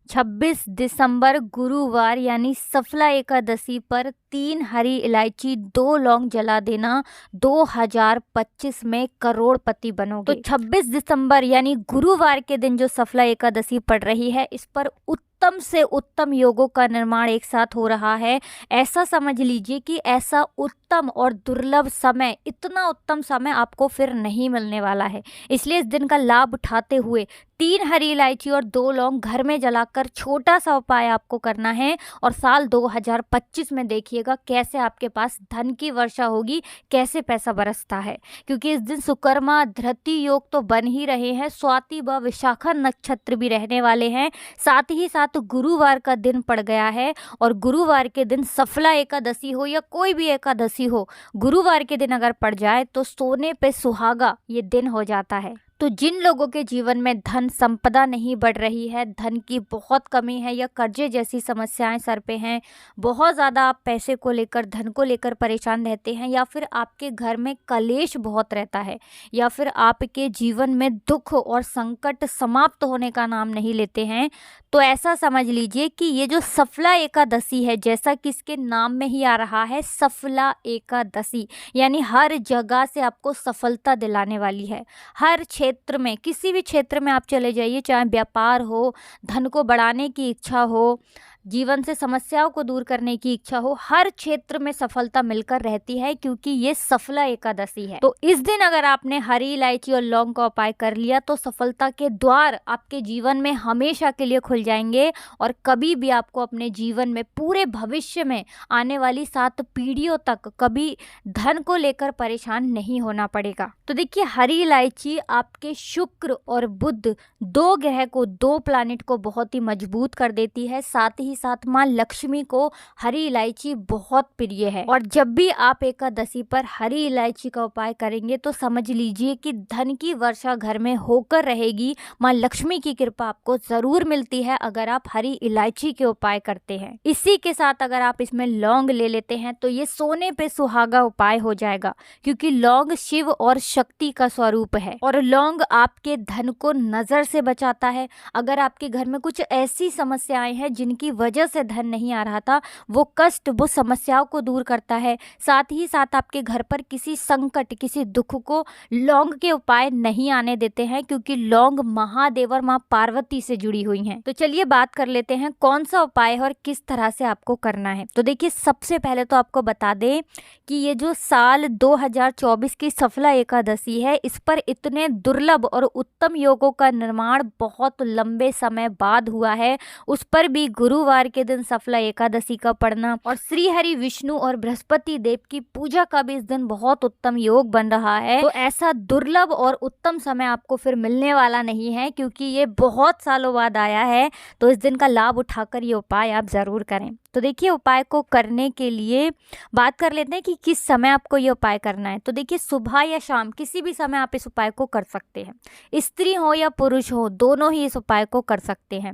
26 दिसंबर गुरुवार यानी सफला एकादशी पर 3 हरी इलायची 2 लौंग जला देना, 2025 में करोड़पति बनोगे। तो 26 दिसंबर यानी गुरुवार के दिन जो सफला एकादशी पड़ रही है, इस पर उत्तम से उत्तम योगों का निर्माण एक साथ हो रहा है। ऐसा समझ लीजिए कि ऐसा उत्तम और दुर्लभ समय, इतना उत्तम समय आपको फिर नहीं मिलने वाला है। इसलिए इस दिन का लाभ उठाते हुए 3 हरी इलायची और 2 लौंग घर में जलाकर छोटा सा उपाय आपको करना है। और साल 2025 में देखिएगा कैसे आपके पास धन की वर्षा होगी, कैसे पैसा बरसता है। क्योंकि इस दिन सुकर्मा धृति योग तो बन ही रहे हैं, स्वाति व विशाखा नक्षत्र भी रहने वाले हैं। साथ ही साथ गुरुवार का दिन पड़ गया है, और गुरुवार के दिन सफला एकादशी हो या कोई भी एकादशी हो, गुरुवार के दिन अगर पड़ जाए तो सोने पे सुहागा ये दिन हो जाता है। तो जिन लोगों के जीवन में धन संपदा नहीं बढ़ रही है, धन की बहुत कमी है या कर्जे जैसी समस्याएं सर पे हैं, बहुत ज़्यादा आप पैसे को लेकर, धन को लेकर परेशान रहते हैं, या फिर आपके घर में कलेश बहुत रहता है, या फिर आपके जीवन में दुख और संकट समाप्त होने का नाम नहीं लेते हैं, तो ऐसा समझ लीजिए कि ये जो सफला एकादशी है, जैसा कि इसके नाम में ही आ रहा है सफला एकादशी, यानी हर जगह से आपको सफलता दिलाने वाली है। हर क्षेत्र में, किसी भी क्षेत्र में आप चले जाइए, चाहे व्यापार हो, धन को बढ़ाने की इच्छा हो, जीवन से समस्याओं को दूर करने की इच्छा हो, हर क्षेत्र में सफलता मिलकर रहती है, क्योंकि ये सफला एकादशी है। तो इस दिन अगर आपने हरी इलायची और लौंग का उपाय कर लिया तो सफलता के द्वार आपके जीवन में हमेशा के लिए खुल जाएंगे, और कभी भी आपको अपने जीवन में, पूरे भविष्य में आने वाली 7 पीढ़ियों तक कभी धन को लेकर परेशान नहीं होना पड़ेगा। तो देखिए, हरी इलायची आपके शुक्र और बुध, 2 ग्रह को, 2 प्लैनेट को बहुत ही मजबूत कर देती है। साथ ही साथ माँ लक्ष्मी को हरी इलायची बहुत प्रिय है, और जब भी आप एकादशी पर हरी इलायची का उपाय करेंगे तो समझ लीजिए कि धन की वर्षा घर में होकर रहेगी। माँ लक्ष्मी की कृपा आपको जरूर मिलती है अगर आप हरी इलायची के उपाय करते हैं। इसी के साथ अगर आप इसमें लौंग ले लेते हैं तो ये सोने पे सुहागा उपाय हो जाएगा, क्योंकि लौंग शिव और शक्ति का स्वरूप है, और लौंग आपके धन को नजर से बचाता है। अगर आपके घर में कुछ ऐसी समस्याएं हैं जिनकी वजह से धन नहीं आ रहा था, वो कष्ट, वो समस्याओं को दूर करता है। साथ ही साथ आपके घर पर किसी संकट, किसी दुख को लौंग के उपाय नहीं आने देते हैं, क्योंकि लौंग महादेव और माँ पार्वती से जुड़ी हुई हैं। तो चलिए बात कर लेते हैं कौन सा उपाय है और किस तरह से आपको करना है। तो देखिए, सबसे पहले तो आपको बता दें कि ये जो साल 2024 की सफला एकादशी है, इस पर इतने दुर्लभ और उत्तम योगों का निर्माण बहुत लंबे समय बाद हुआ है। उस पर भी गुरुवार के दिन सफला एकादशी का पढ़ना, और श्री हरि विष्णु और बृहस्पति देव की पूजा का भी इस दिन बहुत उत्तम योग बन रहा है। तो ऐसा दुर्लभ और उत्तम समय आपको फिर मिलने वाला नहीं है, क्योंकि ये बहुत सालों बाद आया है। तो इस दिन का लाभ उठाकर ये उपाय आप जरूर करें। तो देखिए, उपाय को करने के लिए बात कर लेते हैं कि किस समय आपको ये उपाय करना है। तो देखिए, सुबह या शाम किसी भी समय आप इस उपाय को कर सकते हैं। स्त्री हो या पुरुष हो, दोनों ही इस उपाय को कर सकते हैं।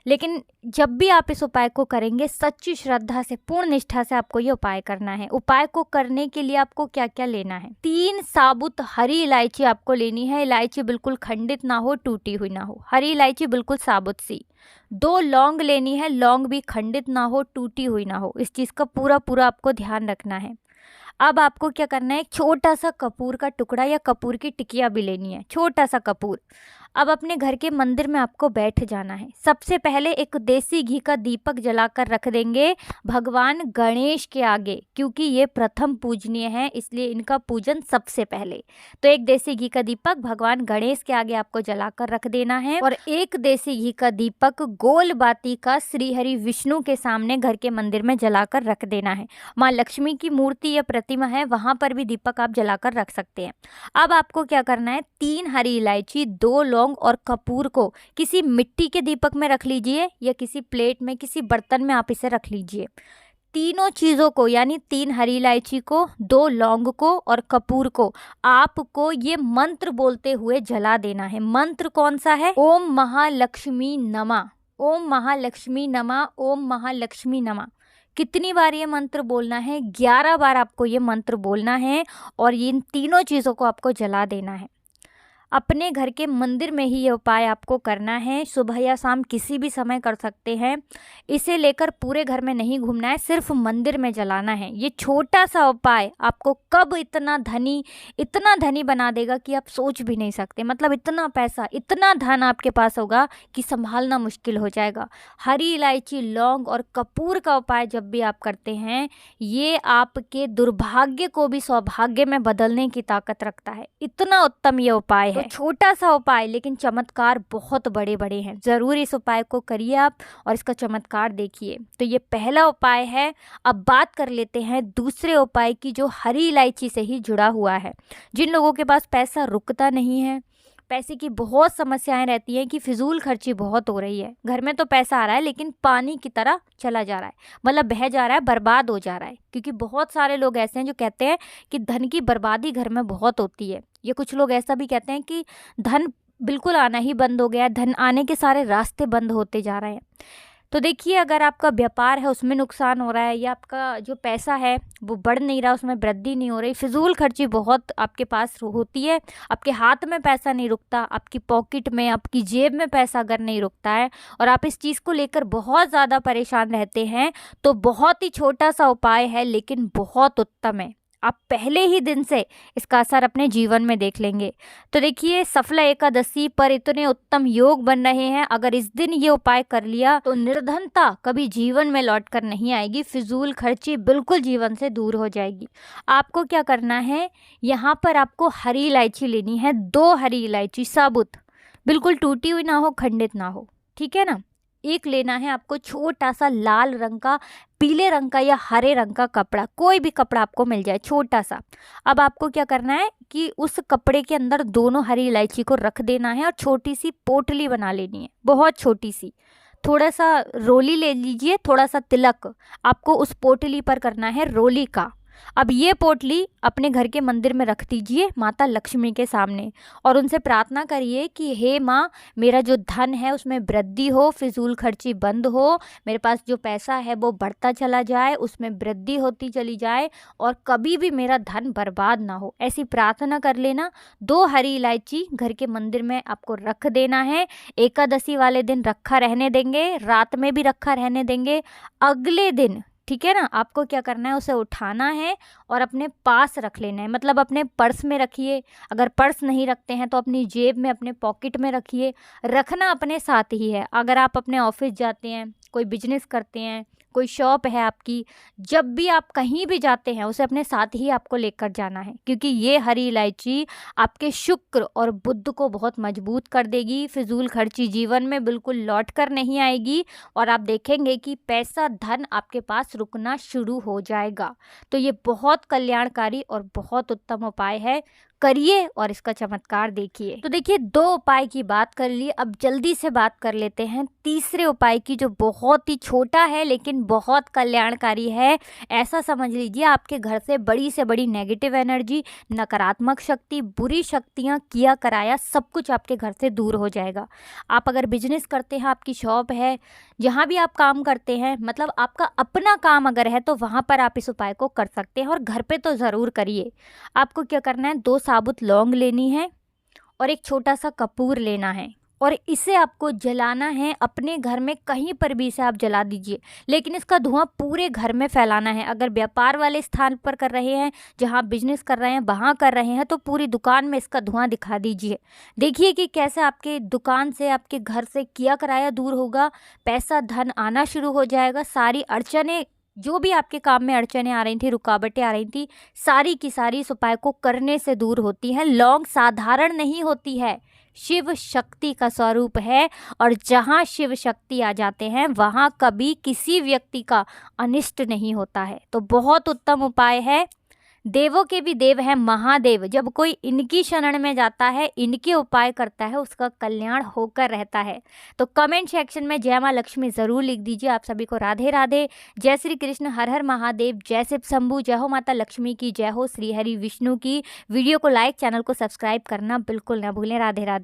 लेकिन जब भी आप इस उपाय को करेंगे, सच्ची श्रद्धा से, पूर्ण निष्ठा से आपको ये उपाय करना है। उपाय को करने के लिए आपको क्या क्या लेना है? 3 साबुत हरी इलायची आपको लेनी है। इलायची बिल्कुल खंडित ना हो, टूटी हुई ना हो, हरी इलायची बिल्कुल साबुत सी। 2 लौंग लेनी है, लौंग भी खंडित ना हो, टूटी हुई ना हो। इस चीज़ का पूरा पूरा आपको ध्यान रखना है। अब आपको क्या करना है, एक छोटा सा कपूर का टुकड़ा या कपूर की टिकिया भी लेनी है, छोटा सा कपूर। अब अपने घर के मंदिर में आपको बैठ जाना है। सबसे पहले एक देसी घी का दीपक जलाकर रख देंगे भगवान गणेश के आगे, क्योंकि ये प्रथम पूजनीय है, इसलिए इनका पूजन सबसे पहले। तो एक देसी घी का दीपक भगवान गणेश के आगे आपको जलाकर रख देना है, और एक देसी घी का दीपक गोल बाती का श्री हरि विष्णु के सामने घर के मंदिर में जलाकर रख देना है। माँ लक्ष्मी की मूर्ति या प्रतिमा है, वहां पर भी दीपक आप जलाकर रख सकते हैं। अब आपको क्या करना है, 3 हरी इलायची, 2 लौंग और कपूर को किसी मिट्टी के दीपक में रख लीजिए, या किसी प्लेट में, किसी बर्तन में आप इसे रख लीजिए। तीनों चीज़ों को, यानी 3 हरी इलायची को, 2 लौंग को और कपूर को आपको ये मंत्र बोलते हुए जला देना है। मंत्र कौन सा है? ओम महालक्ष्मी नमः, ओम महालक्ष्मी नमः, ओम महालक्ष्मी नमः। कितनी बार ये मंत्र बोलना है? 11 बार आपको ये मंत्र बोलना है, और इन तीनों चीज़ों को आपको जला देना है। अपने घर के मंदिर में ही ये उपाय आपको करना है। सुबह या शाम किसी भी समय कर सकते हैं। इसे लेकर पूरे घर में नहीं घूमना है, सिर्फ मंदिर में जलाना है। ये छोटा सा उपाय आपको कब इतना धनी बना देगा कि आप सोच भी नहीं सकते। मतलब इतना पैसा, इतना धन आपके पास होगा कि संभालना मुश्किल हो जाएगा। हरी इलायची, लौंग और कपूर का उपाय जब भी आप करते हैं, ये आपके दुर्भाग्य को भी सौभाग्य में बदलने की ताकत रखता है। इतना उत्तम ये उपाय है। तो छोटा सा उपाय लेकिन चमत्कार बहुत बड़े बड़े हैं। ज़रूर इस उपाय को करिए आप और इसका चमत्कार देखिए। तो ये पहला उपाय है। अब बात कर लेते हैं दूसरे उपाय की, जो हरी इलायची से ही जुड़ा हुआ है। जिन लोगों के पास पैसा रुकता नहीं है, पैसे की बहुत समस्याएं रहती हैं कि फिजूल खर्ची बहुत हो रही है, घर में तो पैसा आ रहा है लेकिन पानी की तरह चला जा रहा है, मतलब बह जा रहा है, बर्बाद हो जा रहा है। क्योंकि बहुत सारे लोग ऐसे हैं जो कहते हैं कि धन की बर्बादी घर में बहुत होती है। ये कुछ लोग ऐसा भी कहते हैं कि धन बिल्कुल आना ही बंद हो गया, धन आने के सारे रास्ते बंद होते जा रहे हैं। तो देखिए, अगर आपका व्यापार है उसमें नुकसान हो रहा है, या आपका जो पैसा है वो बढ़ नहीं रहा, उसमें वृद्धि नहीं हो रही, फिजूल खर्ची बहुत आपके पास होती है, आपके हाथ में पैसा नहीं रुकता, आपकी पॉकेट में, आपकी जेब में पैसा अगर नहीं रुकता है और आप इस चीज़ को लेकर बहुत ज़्यादा परेशान रहते हैं, तो बहुत ही छोटा सा उपाय है लेकिन बहुत उत्तम है। आप पहले ही दिन से इसका असर अपने जीवन में देख लेंगे। तो देखिए, सफला एकादशी पर इतने उत्तम योग बन रहे हैं। अगर इस दिन ये उपाय कर लिया तो निर्धनता कभी जीवन में लौट कर नहीं आएगी, फिजूल खर्ची बिल्कुल जीवन से दूर हो जाएगी। आपको क्या करना है, यहाँ पर आपको हरी इलायची लेनी है, 2 हरी इलायची साबुत, बिल्कुल टूटी हुई ना हो, खंडित ना हो, ठीक है ना। एक लेना है आपको छोटा सा लाल रंग का, पीले रंग का या हरे रंग का कपड़ा, कोई भी कपड़ा आपको मिल जाए, छोटा सा। अब आपको क्या करना है कि उस कपड़े के अंदर दोनों हरी इलायची को रख देना है और छोटी सी पोटली बना लेनी है, बहुत छोटी सी। थोड़ा सा रोली ले लीजिए, थोड़ा सा तिलक आपको उस पोटली पर करना है, रोली का। अब ये पोटली अपने घर के मंदिर में रख दीजिए माता लक्ष्मी के सामने और उनसे प्रार्थना करिए कि हे माँ, मेरा जो धन है उसमें वृद्धि हो, फिजूल खर्ची बंद हो, मेरे पास जो पैसा है वो बढ़ता चला जाए, उसमें वृद्धि होती चली जाए और कभी भी मेरा धन बर्बाद ना हो। ऐसी प्रार्थना कर लेना। 2 हरी इलायची घर के मंदिर में आपको रख देना है। एकादशी वाले दिन रखा रहने देंगे, रात में भी रखा रहने देंगे। अगले दिन, ठीक है ना, आपको क्या करना है, उसे उठाना है और अपने पास रख लेना है। मतलब अपने पर्स में रखिए, अगर पर्स नहीं रखते हैं तो अपनी जेब में, अपने पॉकेट में रखिए। रखना अपने साथ ही है। अगर आप अपने ऑफिस जाते हैं, कोई बिजनेस करते हैं, कोई शॉप है आपकी, जब भी आप कहीं भी जाते हैं उसे अपने साथ ही आपको लेकर जाना है, क्योंकि ये हरी इलायची आपके शुक्र और बुध को बहुत मजबूत कर देगी। फिजूल खर्ची जीवन में बिल्कुल लौट कर नहीं आएगी और आप देखेंगे कि पैसा, धन आपके पास रुकना शुरू हो जाएगा। तो ये बहुत कल्याणकारी और बहुत उत्तम उपाय है, करिए और इसका चमत्कार देखिए। तो देखिए, 2 उपाय की बात कर ली, अब जल्दी से बात कर लेते हैं तीसरे उपाय की, जो बहुत ही छोटा है लेकिन बहुत कल्याणकारी है। ऐसा समझ लीजिए, आपके घर से बड़ी नेगेटिव एनर्जी, नकारात्मक शक्ति, बुरी शक्तियां, किया कराया सब कुछ आपके घर से दूर हो जाएगा। आप अगर बिजनेस करते हैं, आपकी शॉप है, जहाँ भी आप काम करते हैं, मतलब आपका अपना काम अगर है, तो वहाँ पर आप इस उपाय को कर सकते हैं और घर पे तो ज़रूर करिए। आपको क्या करना है, 2 साबुत लौंग लेनी है और एक छोटा सा कपूर लेना है और इसे आपको जलाना है अपने घर में, कहीं पर भी इसे आप जला दीजिए, लेकिन इसका धुआं पूरे घर में फैलाना है। अगर व्यापार वाले स्थान पर कर रहे हैं, जहां बिजनेस कर रहे हैं, वहां कर रहे हैं, तो पूरी दुकान में इसका धुआं दिखा दीजिए। देखिए कि कैसे आपके दुकान से, आपके घर से किया कराया दूर होगा, पैसा, धन आना शुरू हो जाएगा। सारी अड़चनें, जो भी आपके काम में अड़चनें आ रही थी, रुकावटें आ रही थी, सारी की सारी इस उपाय को करने से दूर होती हैं। लौंग साधारण नहीं होती है, शिव शक्ति का स्वरूप है और जहाँ शिव शक्ति आ जाते हैं वहाँ कभी किसी व्यक्ति का अनिष्ट नहीं होता है। तो बहुत उत्तम उपाय है। देवों के भी देव है महादेव, जब कोई इनकी शरण में जाता है, इनके उपाय करता है, उसका कल्याण होकर रहता है। तो कमेंट सेक्शन में जय माँ लक्ष्मी ज़रूर लिख दीजिए। आप सभी को राधे राधे, जय श्री कृष्ण, हर हर महादेव, जय शिव शंभू, जय हो माता लक्ष्मी की, जय हो श्री हरि विष्णु की। वीडियो को लाइक, चैनल को सब्सक्राइब करना बिल्कुल ना भूलें। राधे राधे।